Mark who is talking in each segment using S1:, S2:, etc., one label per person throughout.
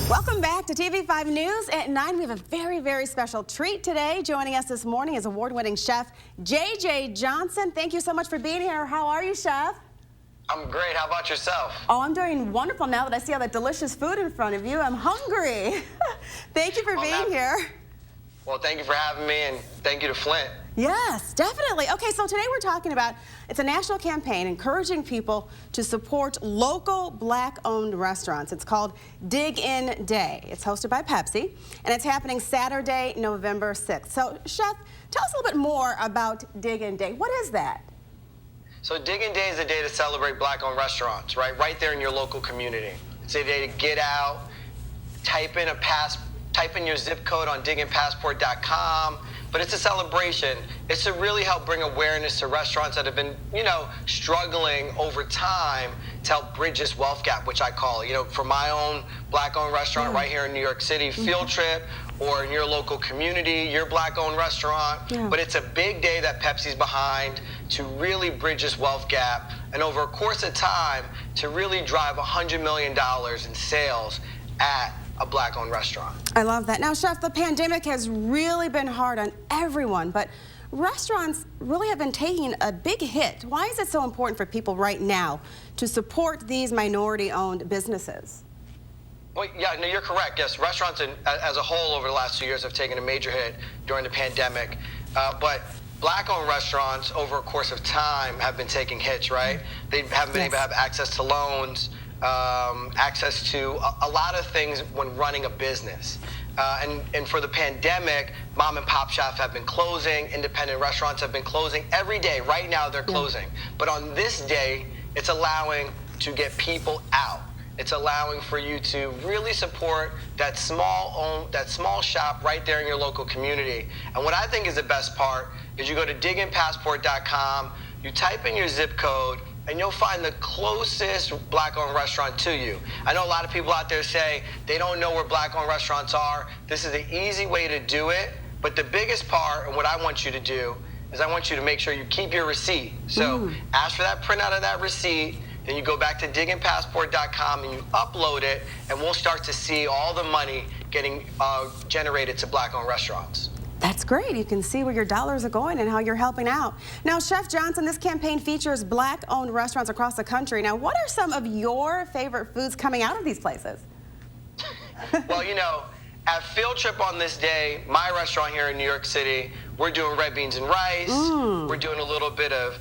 S1: Welcome back to TV5 News at 9. We have a very, very special treat today. Joining us this morning is award-winning chef J.J. Johnson. Thank you so much for being here. How are you, chef?
S2: I'm great. How about yourself?
S1: Oh, I'm doing wonderful now that I see all that delicious food in front of you. I'm hungry. Thank you for being here.
S2: Well, thank you for having me, and thank you to Flint.
S1: Yes, definitely. Okay, so today we're talking about, it's a national campaign encouraging people to support local Black-owned restaurants. It's called Dig In Day. It's hosted by Pepsi, and it's happening Saturday, November 6th. So, Chef, tell us a little bit more about Dig In Day. What is that?
S2: So Dig In Day is a day to celebrate Black-owned restaurants, right there in your local community. It's a day to get out, type in your zip code on diginpassport.com. But it's a celebration. It's to really help bring awareness to restaurants that have been, struggling over time to help bridge this wealth gap, which I call it. For my own Black-owned restaurant right here in New York City, Field Trip, or in your local community, your Black-owned restaurant. But it's a big day that Pepsi's behind to really bridge this wealth gap, and over a course of time, to really drive $100 million in sales at a Black-owned restaurant.
S1: I love that. Now, Chef, the pandemic has really been hard on everyone, but restaurants really have been taking a big hit. Why is it so important for people right now to support these minority-owned businesses?
S2: Well, yeah, no, you're correct. Yes, restaurants as a whole over the last 2 years have taken a major hit during the pandemic, but Black-owned restaurants over a course of time have been taking hits, right? They haven't been able to have access to loans, access to a lot of things when running a business. And for the pandemic, mom and pop shops have been closing, independent restaurants have been closing. Every day, right now, they're closing. But on this day, it's allowing to get people out. It's allowing for you to really support that small shop right there in your local community. And what I think is the best part is you go to diginpassport.com, you type in your zip code, and you'll find the closest Black-owned restaurant to you. I know a lot of people out there say they don't know where Black-owned restaurants are. This is an easy way to do it, but the biggest part, and what I want you to do, is I want you to make sure you keep your receipt. So ask for that printout of that receipt, then you go back to diginpassport.com and you upload it, and we'll start to see all the money getting generated to Black-owned restaurants.
S1: That's great. You can see where your dollars are going and how you're helping out. Now, Chef Johnson, this campaign features Black-owned restaurants across the country. Now, what are some of your favorite foods coming out of these places?
S2: Well, at Field Trip on this day, my restaurant here in New York City, we're doing red beans and rice. We're doing a little bit of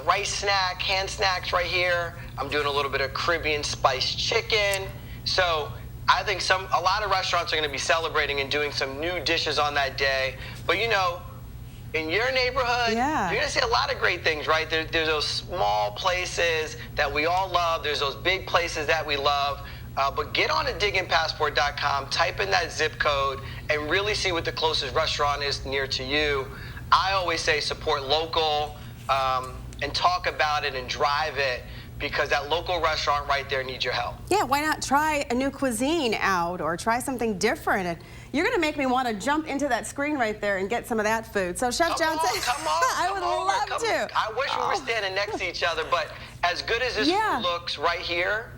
S2: rice snack, hand snacks right here. I'm doing a little bit of Caribbean spiced chicken. So I think a lot of restaurants are going to be celebrating and doing some new dishes on that day. But in your neighborhood, you're going to see a lot of great things, right? There's those small places that we all love. There's those big places that we love. But get on to diginpassport.com, type in that zip code, and really see what the closest restaurant is near to you. I always say support local and talk about it and drive it, because that local restaurant right there needs your help. Yeah,
S1: why not try a new cuisine out or try something different? And you're going to make me want to jump into that screen right there and get some of that food. So, Chef Johnson, I would love to.
S2: I wish we were standing next to each other, but as good as this food looks right here,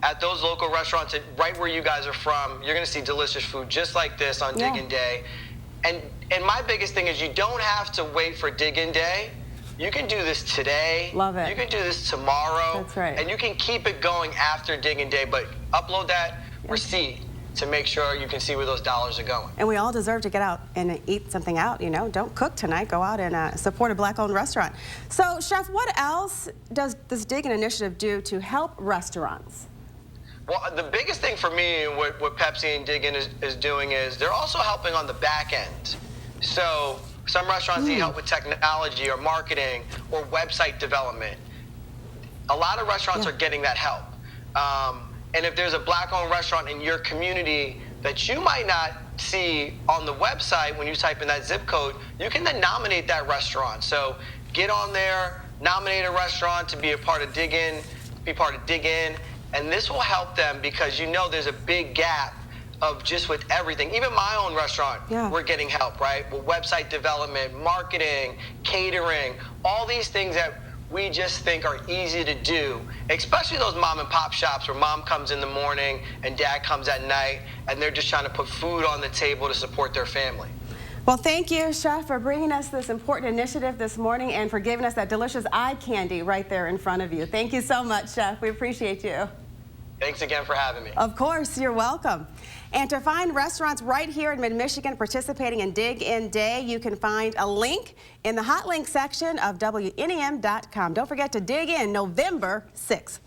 S2: at those local restaurants, right where you guys are from, you're going to see delicious food just like this on Dig In Day. And my biggest thing is you don't have to wait for Dig In Day. You can do this today.
S1: Love it.
S2: You can do this tomorrow.
S1: That's right.
S2: And you can keep it going after Dig In Day, but upload that receipt to make sure you can see where those dollars are going.
S1: And we all deserve to get out and eat something out, Don't cook tonight. Go out and support a Black-owned restaurant. So, Chef, what else does this Dig In initiative do to help restaurants?
S2: Well, the biggest thing for me, what Pepsi and Dig In is doing is they're also helping on the back end. So some restaurants need help with technology or marketing or website development. A lot of restaurants are getting that help. And if there's a Black-owned restaurant in your community that you might not see on the website when you type in that zip code, you can then nominate that restaurant. So get on there, nominate a restaurant to be a part of Dig In, and this will help them, because there's a big gap of just with everything. Even my own restaurant, we're getting help, right? With website development, marketing, catering, all these things that we just think are easy to do, especially those mom and pop shops where mom comes in the morning and dad comes at night, and they're just trying to put food on the table to support their family.
S1: Well, thank you, Chef, for bringing us this important initiative this morning and for giving us that delicious eye candy right there in front of you. Thank you so much, Chef. We appreciate you.
S2: Thanks again for having me.
S1: Of course, you're welcome. And to find restaurants right here in Mid-Michigan participating in Dig In Day, you can find a link in the hot link section of WNEM.com. Don't forget to dig in November 6th.